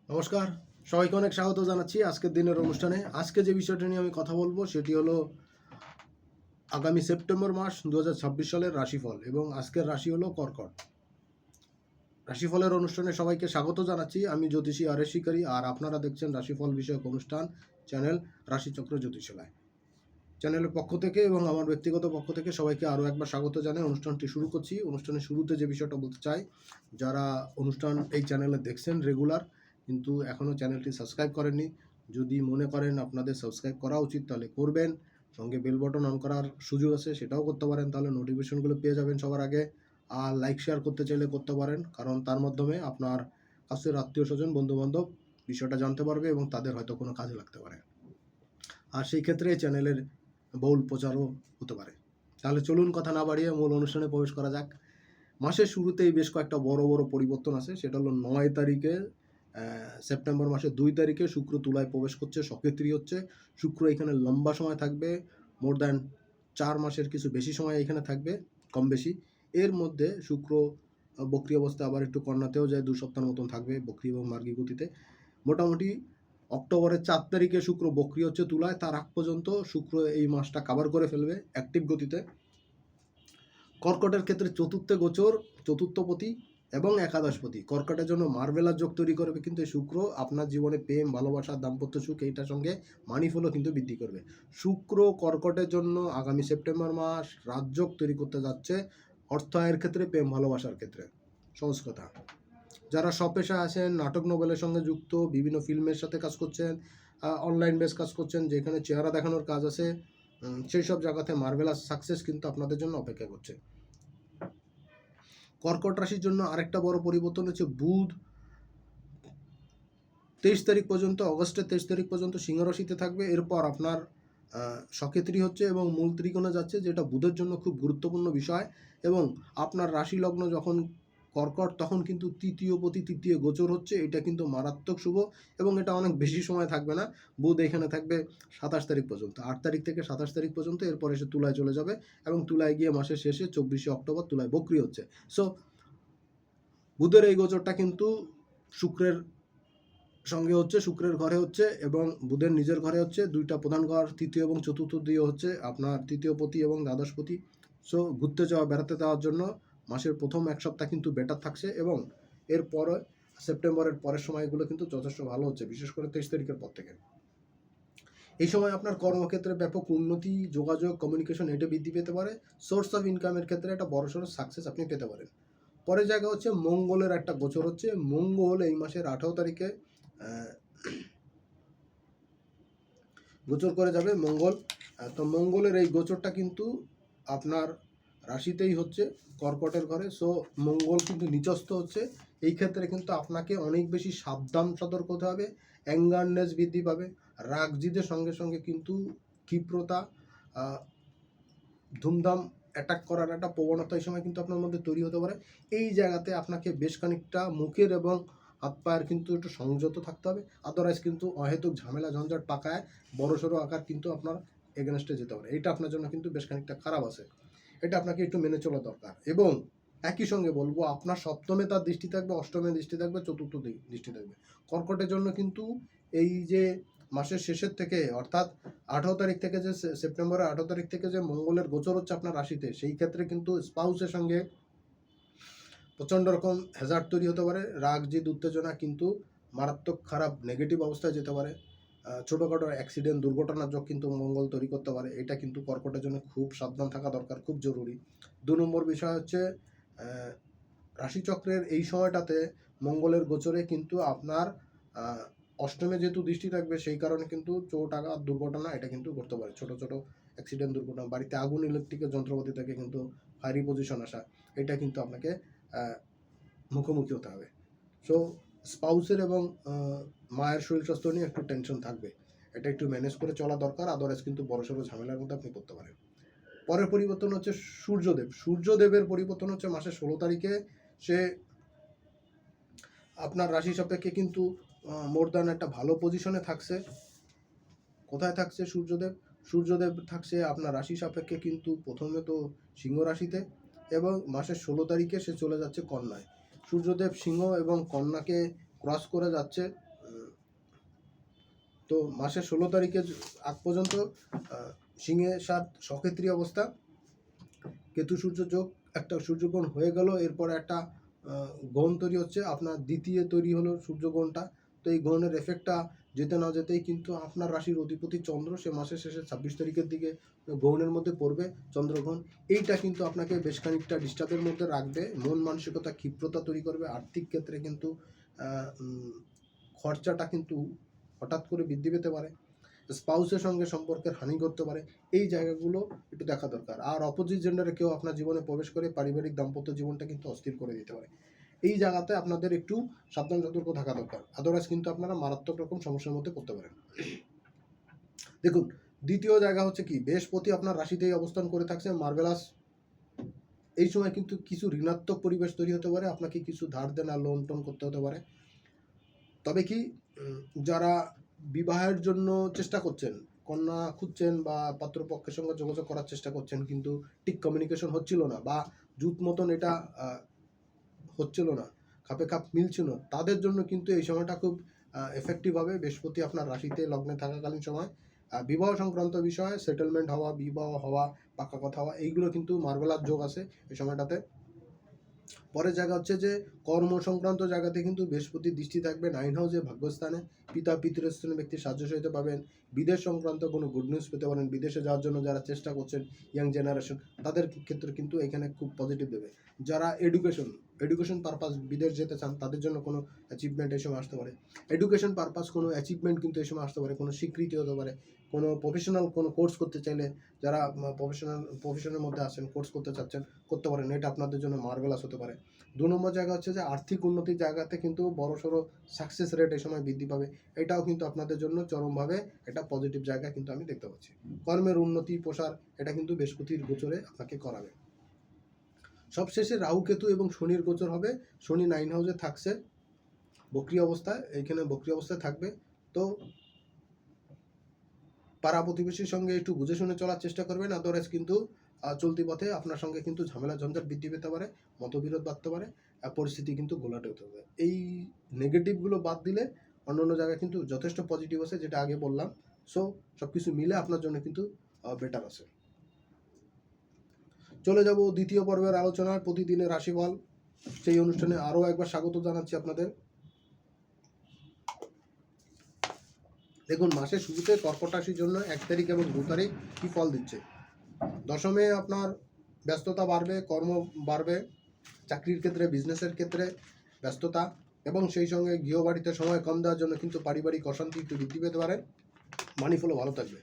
নমস্কার, সবাইকে অনেক স্বাগত জানাচ্ছি আজকের দিনের অনুষ্ঠানে। আজকে যে বিষয়টা নিয়ে আমি কথা বলবো সেটি হলো আগামী সেপ্টেম্বর মাস 2026 সালের রাশিফল, এবং আজকের রাশি হলো কর্কট। রাশিফলের অনুষ্ঠানে সবাইকে স্বাগত জানাচ্ছি। আমি জ্যোতিষী আর এস শিকারী, আর আপনারা দেখছেন রাশিফল বিষয়ক অনুষ্ঠান চ্যানেল রাশিচক্র জ্যোতিষালয়। চ্যানেলের পক্ষ থেকে এবং আমার ব্যক্তিগত পক্ষ থেকে সবাইকে আরও একবার স্বাগত জানাই। অনুষ্ঠানটি শুরু করছি। অনুষ্ঠানের শুরুতে যে বিষয়টা বলতে চাই, যারা অনুষ্ঠান এই চ্যানেলে দেখছেন রেগুলার কিন্তু এখনও চ্যানেলটি সাবস্ক্রাইব করেননি, যদি মনে করেন আপনাদের সাবস্ক্রাইব করা উচিত তাহলে করবেন। সঙ্গে বেল বটন অন করার সুযোগ আছে, সেটাও করতে পারেন, তাহলে নোটিফিকেশনগুলো পেয়ে যাবেন সবার আগে। আর লাইক শেয়ার করতে চাইলে করতে পারেন, কারণ তার মাধ্যমে আপনার কাছের আত্মীয় স্বজন বন্ধুবান্ধব বিষয়টা জানতে পারবে এবং তাদের হয়তো কোনো কাজে লাগতে পারে, আর সেই ক্ষেত্রে এই চ্যানেলের বহুল প্রচারও হতে পারে। তাহলে চলুন কথা না বাড়িয়ে মূল অনুষ্ঠানে প্রবেশ করা যাক। মাসের শুরুতেই বেশ কয়েকটা বড় বড় পরিবর্তন আছে। সেটা হলো 9 তারিখে, সেপ্টেম্বর মাসের 2 তারিখে শুক্র তুলায় প্রবেশ করছে, সক্রিয় হচ্ছে। শুক্র এখানে লম্বা সময় থাকবে, মোর দ্যান 4 মাসের কিছু বেশি সময় এখানে থাকবে, কম বেশি। এর মধ্যে শুক্র বক্রী অবস্থায় আবার একটু কন্যাতেও যায়, 2 সপ্তাহের মতন থাকবে বক্রী এবং মার্গী গতিতে। মোটামুটি অক্টোবরের 4 তারিখে শুক্র বক্রী হচ্ছে তুলায়, তার আগ পর্যন্ত শুক্র এই মাসটা কাভার করে ফেলবে অ্যাক্টিভ গতিতে। কর্কটের ক্ষেত্রে চতুর্থে গোচর, চতুর্থপতি এবং একাদশপতি কর্কটের জন্য মার্ভেলার যোগ তৈরি করবে, কিন্তু এই শুক্র আপনার জীবনে প্রেম, ভালোবাসা, দাম্পত্য সুখ এইটার সঙ্গে মানিফলও কিন্তু বৃদ্ধি করবে। শুক্র কর্কটের জন্য আগামী সেপ্টেম্বর মাস রাজযোগ তৈরি করতে যাচ্ছে, অর্থ আয়ের ক্ষেত্রে, প্রেম ভালোবাসার ক্ষেত্রে। সহজ কথা, যারা স্বপেশা আছেন, নাটক নোবেলের সঙ্গে যুক্ত, বিভিন্ন ফিল্মের সাথে কাজ করছেন, অনলাইন বেস কাজ করছেন, যেখানে চেহারা দেখানোর কাজ আছে, সেই সব জায়গাতে মার্ভেলাস সাকসেস কিন্তু আপনাদের জন্য অপেক্ষা করছে। কর্কট রাশির জন্য আরেকটা বড় পরিবর্তন হচ্ছে বুধ 23 তারিখ পর্যন্ত, অগস্টের 23 তারিখ পর্যন্ত সিংহ রাশিতে থাকবে। এরপর আপনার সক্ষেত্রী হচ্ছে এবং মূল ত্রিকোণে যাচ্ছে, যেটা বুধের জন্য খুব গুরুত্বপূর্ণ বিষয়। এবং আপনার রাশি লগ্ন যখন কর্কট, তখন কিন্তু তৃতীয়পতি তৃতীয় গোচর হচ্ছে, এটা কিন্তু মারাত্মক শুভ, এবং এটা অনেক বেশি সময় থাকবে না। বুধ এখানে থাকবে 27 তারিখ পর্যন্ত, 8 তারিখ থেকে 27 তারিখ পর্যন্ত। এরপর এসে তুলায় চলে যাবে, এবং তুলায় গিয়ে মাসের শেষে 24শে অক্টোবর তুলায় বক্রী হচ্ছে। সো বুধের এই গোচরটা কিন্তু শুক্রের সঙ্গে হচ্ছে, শুক্রের ঘরে হচ্ছে এবং বুধের নিজের ঘরে হচ্ছে। দুইটা প্রধান ঘর, তৃতীয় এবং চতুর্থ দিয়ে হচ্ছে আপনার তৃতীয়পতি এবং দ্বাদশপতি। সো ঘুরতে যাওয়া, বেড়াতে যাওয়ার জন্য মাসের প্রথম এক সপ্তাহ কিন্তু বেটার থাকছে, এবং এরপরে সেপ্টেম্বরের পরের সময়গুলো কিন্তু যথেষ্ট ভালো হচ্ছে, বিশেষ করে 23 তারিখের পর থেকে। এই সময় আপনার কর্মক্ষেত্রে ব্যাপক উন্নতি, যোগাযোগ, কমিউনিকেশন এটা বৃদ্ধি পেতে পারে। সোর্স অফ ইনকামের ক্ষেত্রে একটা বড়সড় সাকসেস আপনি পেতে পারেন। পরের জায়গা হচ্ছে মঙ্গলের একটা গোচর হচ্ছে। মঙ্গল এই মাসের 18 তারিখে গোচর করে যাবে মঙ্গল। তো মঙ্গলের এই গোচরটা কিন্তু আপনার রাশিতেই হচ্ছে, কর্কটের ঘরে। সো মঙ্গল কিন্তু নিচস্থ হচ্ছে। এই ক্ষেত্রে কিন্তু আপনাকে অনেক বেশি সাবধান সতর্ক হতে হবে। অ্যাঙ্গারনেস বৃদ্ধি পাবে, রাগ জিদের সঙ্গে সঙ্গে কিন্তু ক্ষিপ্রতা, ধুমধাম অ্যাটাক করার একটা প্রবণতা এই সময় কিন্তু আপনার মধ্যে তৈরি হতে পারে। এই জায়গাতে আপনাকে বেশ খানিকটা মুখের এবং হাত পায়ের কিন্তু একটু সংযত থাকতে হবে, আদারওয়াইজ কিন্তু অহেতুক ঝামেলা ঝঞ্ঝাট পাকায় বড়সড় আকার কিন্তু আপনার এগেনস্টে যেতে পারে। এটা আপনার জন্য কিন্তু বেশ খানিকটা খারাপ আছে, এটা আপনাকে একটু মেনে চলা দরকার। এবং একই সঙ্গে বলবো, আপনার সপ্তমে তার দৃষ্টি থাকবে, অষ্টমে দৃষ্টি থাকবে, চতুর্থ দৃষ্টি থাকবে। কর্কটের জন্য কিন্তু এই যে মাসের শেষের থেকে, অর্থাৎ 18 তারিখ থেকে, যে সেপ্টেম্বরের 18 তারিখ থেকে যে মঙ্গলের গোচর হচ্ছে আপনার রাশিতে, সেই ক্ষেত্রে কিন্তু স্পাউসের সঙ্গে প্রচণ্ড রকম হ্যাজার্ড তৈরি হতে পারে। রাগ জিদ উত্তেজনা কিন্তু মারাত্মক খারাপ নেগেটিভ অবস্থায় যেতে পারে। ছোটোখাটো অ্যাক্সিডেন্ট, দুর্ঘটনার যোগ কিন্তু মঙ্গল তৈরি করতে পারে। এটা কিন্তু কর্কটের জন্য খুব সাবধান থাকা দরকার, খুব জরুরি। 2 নম্বর বিষয় হচ্ছে রাশিচক্রের এই সময়টাতে মঙ্গলের গোচরে কিন্তু আপনার অষ্টমে যেহেতু দৃষ্টি থাকবে, সেই কারণে কিন্তু চোট আঘাত দুর্ঘটনা এটা কিন্তু ঘটতে পারে। ছোটো ছোটো অ্যাক্সিডেন্ট, দুর্ঘটনা, বাড়িতে আগুন, ইলেকট্রিকের যন্ত্রপাতি থেকে কিন্তু ফায়ারি পজিশন আসা, এটা কিন্তু আপনাকে মুখোমুখি হতে হবে। সো স্পাউসের এবং মায়ের শরীর স্বাস্থ্য নিয়ে একটু টেনশন থাকবে, এটা একটু ম্যানেজ করে চলা দরকার, আদারওয়াইজ কিন্তু বড়সড় ঝামেলার মধ্যে আপনি পড়তে পারেন। পরের পরিবর্তন হচ্ছে সূর্যদেব। সূর্যদেবের পরিবর্তন হচ্ছে মাসের 16 তারিখে। সে আপনার রাশি সাপেক্ষে কিন্তু মোর দ্যান একটা ভালো পজিশনে থাকছে। কোথায় থাকছে সূর্যদেব? সূর্যদেব থাকছে আপনার রাশি সাপেক্ষে কিন্তু প্রথমে তো সিংহ রাশিতে, এবং মাসের 16 তারিখে সে চলে যাচ্ছে কন্যায়। সূর্যদেব সিংহ এবং কন্যাকে ক্রস করে যাচ্ছে তো মাসের 16 তারিখে আগ পর্যন্ত সিংহে 7 সক্ষেত্রী অবস্থা, কেতু সূর্য যোগ, একটা সূর্যগ্রহণ হয়ে গেল, এরপরে একটা গ্রহণ তৈরি হচ্ছে, আপনার দ্বিতীয় তৈরি হলো সূর্যগ্রহণটা। তো এই গ্রহণের এফেক্টটা যেতে না যেতেই কিন্তু আপনার রাশির অধিপতি চন্দ্র সে মাসের শেষে 26 তারিখের দিকে গ্রহণের মধ্যে পড়বে, চন্দ্রগ্রহণ। এইটা কিন্তু আপনাকে বেশ খানিকটা ডিস্টার্বের মধ্যে রাখবে, মন মানসিকতা ক্ষিপ্রতা তৈরি করবে, আর্থিক ক্ষেত্রে কিন্তু খরচাটা কিন্তু হঠাৎ করে বৃদ্ধি পেতে পারে, স্পাউসের সঙ্গে সম্পর্কের হানি করতে পারে। এই জায়গাগুলো একটু দেখা দরকার। আর অপোজিট জেন্ডারে কেউ আপনার জীবনে প্রবেশ করে পারিবারিক দাম্পত্য জীবনটা কিন্তু অস্থির করে দিতে পারে। এই জায়গাতে আপনাদের একটু সাবধান সতর্ক থাকা দরকার, আদারওয়াইজ কিন্তু আপনারা মারাত্মক রকম সমস্যার মধ্যে পড়তে পারেন। দেখুন, দ্বিতীয় জায়গা হচ্ছে কি, বৃহস্পতি আপনার রাশিতেই অবস্থান করে থাকছে, মার্ভেলাস। এই সময় কিন্তু কিছু ঋণাত্মক পরিবেশ তৈরি হতে পারে, আপনাকে কিছু ধার দেনা লোন টোন করতে হতে পারে। তবে কি যারা বিবাহের জন্য চেষ্টা করছেন, কন্যা খুঁজছেন বা পাত্রপক্ষের সঙ্গে যোগাযোগ করার চেষ্টা করছেন, কিন্তু ঠিক কমিউনিকেশন হচ্ছিল না বা জুত মতন এটা হচ্ছিল না, খাপে খাপ মিলছিল না, তাদের জন্য কিন্তু এই সময়টা খুব এফেক্টিভ হবে। বৃহস্পতি আপনার রাশিতে লগ্নে থাকাকালীন সময় বিবাহ সংক্রান্ত বিষয়ে সেটেলমেন্ট হওয়া, বিবাহ হওয়া, পাকা কথা হওয়া, এইগুলো কিন্তু মার্ভেলাস যোগ আছে এই সময়টাতে। পরের জায়গা হচ্ছে যে কর্ম সংক্রান্ত জায়গাতে কিন্তু বৃহস্পতির দৃষ্টি থাকবে 9 হাউসে, ভাগ্যস্থানে। পিতা পিতৃস্থানীয় ব্যক্তির সাহায্য সহিত পাবেন, বিদেশ সংক্রান্ত কোনো গুড নিউজ পেতে পারেন, বিদেশে যাওয়ার জন্য যারা চেষ্টা করছেন ইয়াং জেনারেশন, তাদের ক্ষেত্রে কিন্তু এখানে খুব পজিটিভ দেবে। যারা এডুকেশন পারপাস বিদেশ যেতে চান, তাদের জন্য কোনো অ্যাচিভমেন্ট এই সময় আসতে পারে। এডুকেশন পারপাস কোনো অ্যাচিভমেন্ট কিন্তু এই সময় আসতে পারে, কোনো স্বীকৃতি হতে পারে, কোনো প্রফেশনাল কোনো কোর্স করতে চাইলে যারা প্রফেশনের মধ্যে আছেন, কোর্স করতে চাচ্ছেন, করতে পারেন, এটা আপনাদের জন্য মার্ভেলাস হতে পারে। 2 নম্বর জায়গা হচ্ছে যে আর্থিক উন্নতির জায়গাতে কিন্তু বড়সড় সাকসেস রেট এই সময় বৃদ্ধি পাবে, এটাও কিন্তু আপনাদের জন্য চরমভাবে একটা পজিটিভ জায়গা কিন্তু আমি দেখতে পাচ্ছি। কর্মের উন্নতি প্রসার এটা কিন্তু বৃহস্পতির গোচরে আপনাকে করাবে। সবশেষে রাহু কেতু এবং শনির গোচর হবে। শনি 9 হাউসে থাকছে বক্রি অবস্থায়, এইখানে বক্রি অবস্থায় থাকবে। তো পাড়া প্রতিবেশীর সঙ্গে একটু বুঝে শুনে চলার চেষ্টা করবেন, আদারওয়াইজ কিন্তু চলতি পথে আপনার সঙ্গে কিন্তু ঝামেলা ঝঞ্ঝাট বৃদ্ধি পেতে পারে, মতবিরোধ বাড়তে পারে, পরিস্থিতি কিন্তু ঘোলাটে হতে পারে। এই নেগেটিভগুলো বাদ দিলে অন্য অন্য জায়গায় কিন্তু যথেষ্ট পজিটিভ আছে, যেটা আগে বললাম। সো সব কিছু মিলে আপনার জন্য কিন্তু বেটার আছে। চলে যাব দ্বিতীয় পর্বের আলোচনায়, প্রতিদিনের রাশিফল। সেই অনুষ্ঠানে আরও একবার স্বাগত জানাচ্ছি আপনাদের। দেখুন, মাসের শুরুতে কর্কট রাশির জন্য 1 তারিখ এবং 2 তারিখ কী ফল দিচ্ছে। দশমে আপনার ব্যস্ততা বাড়বে, কর্ম বাড়বে, চাকরির ক্ষেত্রে বিজনেসের ক্ষেত্রে ব্যস্ততা, এবং সেই সঙ্গে গৃহবাড়িতে সময় কম দেওয়ার জন্য কিন্তু পারিবারিক অশান্তি একটু বৃদ্ধি পেতে পারে। মানি ফ্লো ভালো থাকবে।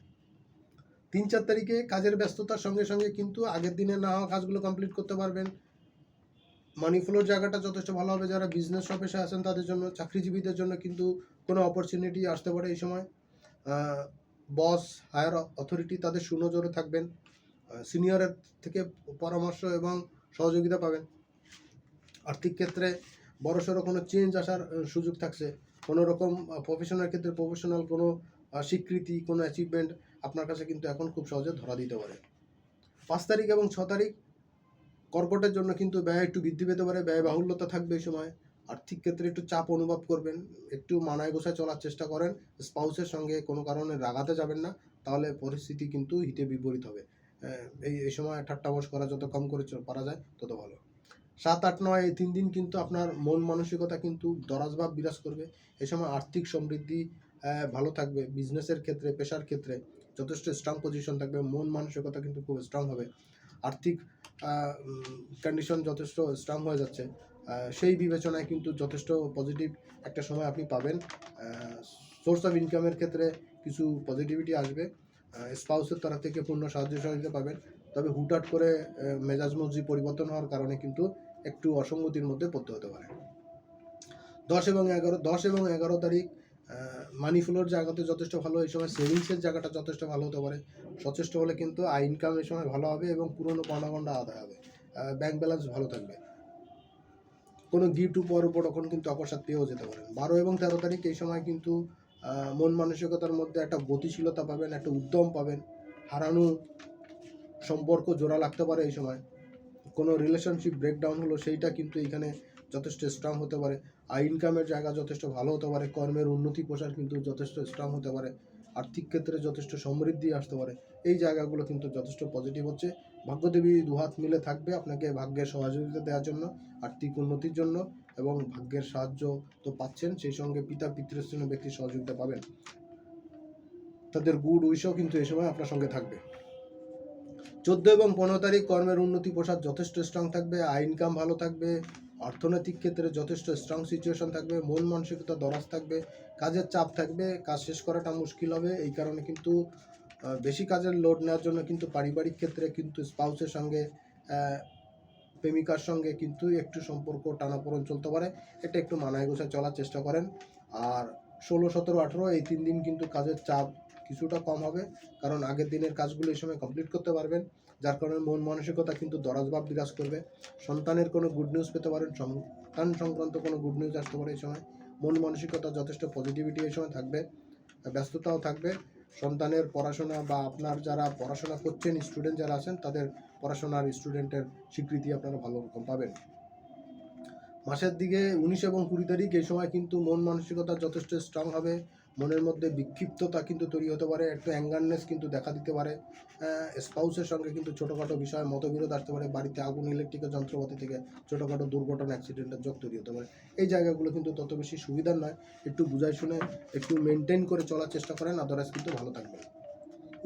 3-4 তারিখে কাজের ব্যস্ততার সঙ্গে সঙ্গে কিন্তু আগের দিনে না হওয়া কাজগুলো কমপ্লিট করতে পারবেন। মানি ফ্লোর জায়গাটা যথেষ্ট ভালো হবে। যারা বিজনেস পেশে আছেন তাদের জন্য, চাকরিজীবীদের জন্য কিন্তু কোনো অপরচুনিটি আসতে পারে এই সময়। বস, হায়ার অথরিটি তাদের সুনজরে থাকবেন, সিনিয়রের থেকে পরামর্শ এবং সহযোগিতা পাবেন। আর্থিক ক্ষেত্রে বড়সড় কোনো চেঞ্জ আসার সুযোগ থাকছে, কোনো রকম প্রফেশনাল ক্ষেত্রে প্রফেশনাল কোনো স্বীকৃতি, কোনো অ্যাচিভমেন্ট আপনার কাছে কিন্তু এখন খুব সহজে ধরা দিতে পারে। 5 তারিখ এবং 6 তারিখ কর্কটের জন্য কিন্তু ব্যয় একটু বৃদ্ধি পেতে পারে, ব্যয়বাহুল্যতা থাকবে এই সময়। আর্থিক ক্ষেত্রে একটু চাপ অনুভব করবেন, একটু মানায় গোছায় চলার চেষ্টা করেন, স্পাউসের সঙ্গে কোনো কারণে রাগাতে যাবেন না, তাহলে পরিস্থিতি কিন্তু হিতে বিপরীত হবে। এই সময় ঠাট্টা মশকরা যত কম করে পারা যায় তত ভালো। 7, 8, 9 এই 3 দিন কিন্তু আপনার মন মানসিকতা কিন্তু দরাজভাব বিরাজ করবে। এই সময় আর্থিক সমৃদ্ধি ভালো থাকবে, বিজনেসের ক্ষেত্রে, পেশার ক্ষেত্রে যথেষ্ট স্ট্রং পজিশন থাকবে, মন মানসিকতা কিন্তু খুব স্ট্রং হবে, আর্থিক কন্ডিশন যথেষ্ট স্ট্রং হয়ে যাচ্ছে। সেই বিবেচনায় কিন্তু যথেষ্ট পজিটিভ একটা সময় আপনি পাবেন। সোর্স অফ ইনকামের ক্ষেত্রে কিছু পজিটিভিটি আসবে, স্পাউসের তরফ থেকে পূর্ণ সাহায্য সহযোগিতা পাবেন। তবে হুটহাট করে মেজাজ মর্জি পরিবর্তন হওয়ার কারণে কিন্তু একটু অসঙ্গতির মধ্যে পড়তে হতে পারে। 10 এবং 11 তারিখ মানি ফ্লোর জায়গাতে যথেষ্ট ভালো, এই সময় সেভিংসের জায়গাটা যথেষ্ট ভালো হতে পারে। সচেষ্ট হলে কিন্তু আয় ইনকাম এই সময় ভালো হবে এবং পুরনো পাওনা আদায় হবে, ব্যাংক ব্যালেন্স ভালো থাকবে। কোনো গিফট উপহার তখন কিন্তু অকস্মাৎ পেয়েও যেতে পারেন। 12 এবং 13 তারিখ এই সময় কিন্তু মন মানসিকতার মধ্যে একটা গতিশীলতা পাবেন, একটা উদ্যম পাবেন, হারানো সম্পর্ক জোড়া লাগতে পারে এই সময়। কোনো রিলেশনশিপ ব্রেকডাউন হলো সেইটা কিন্তু এখানে যথেষ্ট স্ট্রং হতে পারে। ইনকামের জায়গা যথেষ্ট ভালো হতে পারে, কর্মের উন্নতি প্রসার কিন্তু যথেষ্ট স্ট্রং হতে পারে, আর্থিক ক্ষেত্রে যথেষ্ট সমৃদ্ধি আসতে পারে। এই জায়গাগুলো কিন্তু যথেষ্ট পজিটিভ হচ্ছে। ভাগ্যদেবী দুহাত মিলে থাকবে আপনাকে ভাগ্যের সহযোগিতা দেওয়ার জন্য, আর্থিক উন্নতির জন্য, এবং ভাগ্যের সাহায্য তো পাচ্ছেন, সেই সঙ্গে পিতা পিতৃস্থানীয় ব্যক্তির সহযোগিতা পাবেন। তাদের গুড উইশও কিন্তু এই সময় আপনার সঙ্গে থাকবে। 14 এবং 15 তারিখ কর্মের উন্নতি প্রসার যথেষ্ট স্ট্রং থাকবে, ইনকাম ভালো থাকবে, অর্থনৈতিক ক্ষেত্রে যথেষ্ট স্ট্রং সিচুয়েশন থাকবে, মন মানসিকতা দরাজ থাকবে, কাজের চাপ থাকবে, কাজ শেষ করাটা মুশকিল হবে। এই কারণে কিন্তু বেশি কাজের লোড নেওয়ার জন্য কিন্তু পারিবারিক ক্ষেত্রে কিন্তু স্পাউসের সঙ্গে, প্রেমিকার সঙ্গে কিন্তু একটু সম্পর্ক টানাপোড়েন চলতে পারে। এটা একটু মানায় গোছায় চলার চেষ্টা করেন। আর 16, 17, 18 এই 3 দিন কিন্তু কাজের চাপ কিছুটা কম হবে, কারণ আগের দিনের কাজগুলো এই সময় কমপ্লিট করতে পারবেন, যার কারণে মন মানসিকতা কিন্তু দরাজভাব বিরাজ করবে। সন্তানের কোনো গুড নিউজ পেতে পারেন, সন্তান সংক্রান্ত কোনো গুড নিউজ আসতে পারে এই সময়। মন মানসিকতা যথেষ্ট পজিটিভিটি এই সময় থাকবে, ব্যস্ততাও থাকবে। সন্তানের পড়াশোনা বা আপনার যারা পড়াশোনা করছেন স্টুডেন্ট যারা আছেন তাদের পড়াশোনার স্টুডেন্টের স্বীকৃতি আপনারা ভালো রকম পাবেন। মাসের দিকে 19 এবং 20 তারিখ এই সময় কিন্তু মন মানসিকতা যথেষ্ট স্ট্রং হবে, মনের মধ্যে বিক্ষিপ্ততা কিন্তু তৈরি হতে পারে, একটু অ্যাঙ্গারনেস কিন্তু দেখা দিতে পারে, স্পাউসের সঙ্গে কিন্তু ছোটোখাটো বিষয়ে মতবিরোধ আসতে পারে, বাড়িতে আগুন ইলেকট্রিক্যাল যন্ত্রপাতি থেকে ছোটোখাটো দুর্ঘটনা অ্যাক্সিডেন্টের যোগ তৈরি হতে পারে। এই জায়গাগুলো কিন্তু তত বেশি সুবিধার নয়, একটু বুঝাই শুনে একটু মেনটেন করে চলার চেষ্টা করেন, আদারওয়াইজ কিন্তু ভালো থাকবে।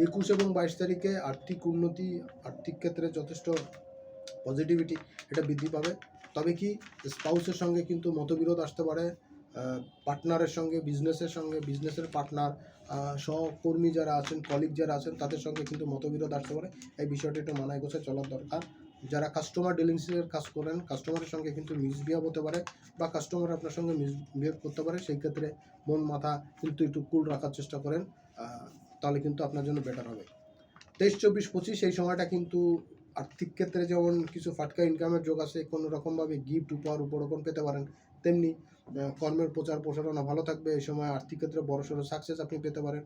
21 এবং 22 তারিখে আর্থিক উন্নতি, আর্থিক ক্ষেত্রে যথেষ্ট পজিটিভিটি এটা বৃদ্ধি পাবে। তবে কি স্পাউসের সঙ্গে কিন্তু মতবিরোধ আসতে পারে, পার্টনারের সঙ্গে, বিজনেসের পার্টনার, সহকর্মী যারা আছেন, কলিগ যারা আছেন তাদের সঙ্গে কিন্তু মতবিরোধ আসতে পারে। এই বিষয়টা একটু মানায় গোছায় চলার দরকার। যারা কাস্টমার ডিলিংসের কাজ করেন কাস্টমারের সঙ্গে কিন্তু মিসবিহেভ হতে পারে, বা কাস্টমার আপনার সঙ্গে মিসবিহেভ করতে পারে, সেই ক্ষেত্রে মন মাথা কিন্তু একটু কুল রাখার চেষ্টা করেন, তাহলে কিন্তু আপনার জন্য বেটার হবে। 23, 24, 25 এই সময়টা কিন্তু আর্থিক ক্ষেত্রে যেমন কিছু ফাটকা ইনকামের যোগ আছে, কোনো রকমভাবে গিফট উপহার উপরোপণ পেতে পারেন, তেমনি কর্মের প্রচার প্রসারণা ভালো থাকবে। এই সময় আর্থিক ক্ষেত্রে বড়সড় সাকসেস আপনি পেতে পারেন,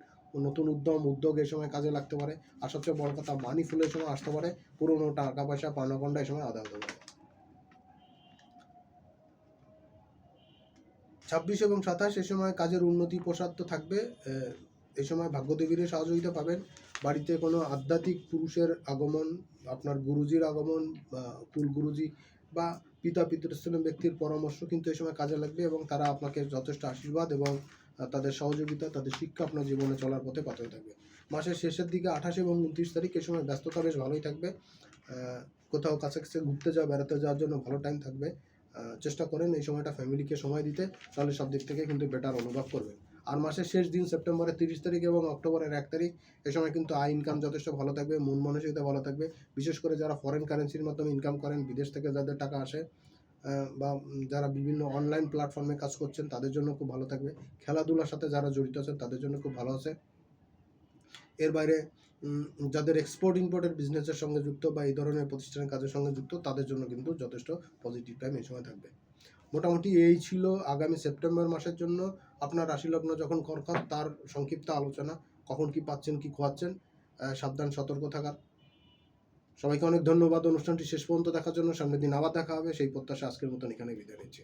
নতুন উদ্যোগ এই সময় কাজে লাগতে পারে, আর সবচেয়ে বড় কথা মানি ফুল এই সময় আসতে পারে, পুরোনো টাকা পয়সা পাওনা এই সময় আদায় হতে পারে। 26 এবং 27 এই সময় কাজের উন্নতি প্রসার তো থাকবে, এই সময় ভাগ্যদেবীর সহযোগিতা পাবেন, বাড়িতে কোনো আধ্যাত্মিক পুরুষের আগমন, আপনার গুরুজির আগমন, কুল গুরুজি বা পিতা পিতৃস্থানীয় ব্যক্তির পরামর্শ কিন্তু এই সময় কাজে লাগবে, এবং তারা আপনাকে যথেষ্ট আশীর্বাদ এবং তাদের সহযোগিতা, তাদের শিক্ষা আপনার জীবনে চলার পথে পাথরে থাকবে। মাসের শেষের দিকে 28 এবং 29 তারিখ এই সময় ব্যস্ততা বেশ ভালোই থাকবে, কোথাও কাছে ঘুরতে যাওয়া, বেড়াতে যাওয়ার জন্য ভালো টাইম থাকবে। চেষ্টা করেন এই সময়টা ফ্যামিলিকে সময় দিতে, তাহলে সব দিক থেকে কিন্তু বেটার অনুভব করবেন। আর মাসের শেষ দিন সেপ্টেম্বরের 30 তারিখ এবং অক্টোবরের 1 তারিখ এই সময় কিন্তু ইনকাম যথেষ্ট ভালো থাকবে, মন মানসিকতা ভালো থাকবে। বিশেষ করে যারা ফরেন কারেন্সির মাধ্যমে ইনকাম করেন, বিদেশ থেকে যাদের টাকা আসে, বা যারা বিভিন্ন অনলাইন প্ল্যাটফর্মে কাজ করছেন তাদের জন্য খুব ভালো থাকবে। খেলাধুলার সাথে যারা জড়িত আছেন তাদের জন্য খুব ভালো আছে। এর বাইরে যাদের এক্সপোর্ট ইম্পোর্টের বিজনেসের সঙ্গে যুক্ত বা এই ধরনের প্রতিষ্ঠানের কাজের সঙ্গে যুক্ত তাদের জন্য কিন্তু যথেষ্ট পজিটিভ টাইম এই সময় থাকবে। মোটামুটি এই ছিল আগামী সেপ্টেম্বর মাসের জন্য আপনার রাশিলগ্ন যখন কর্কট তার সংক্ষিপ্ত আলোচনা। কখন কি পাচ্ছেন কি খোয়াচ্ছেন, সাবধান সতর্ক থাকার। সবাইকে অনেক ধন্যবাদ অনুষ্ঠানটি শেষ পর্যন্ত দেখার জন্য। সামনের দিন আবার দেখা হবে সেই প্রত্যাশা আজকের মতন এখানে বিদায় নিচ্ছি।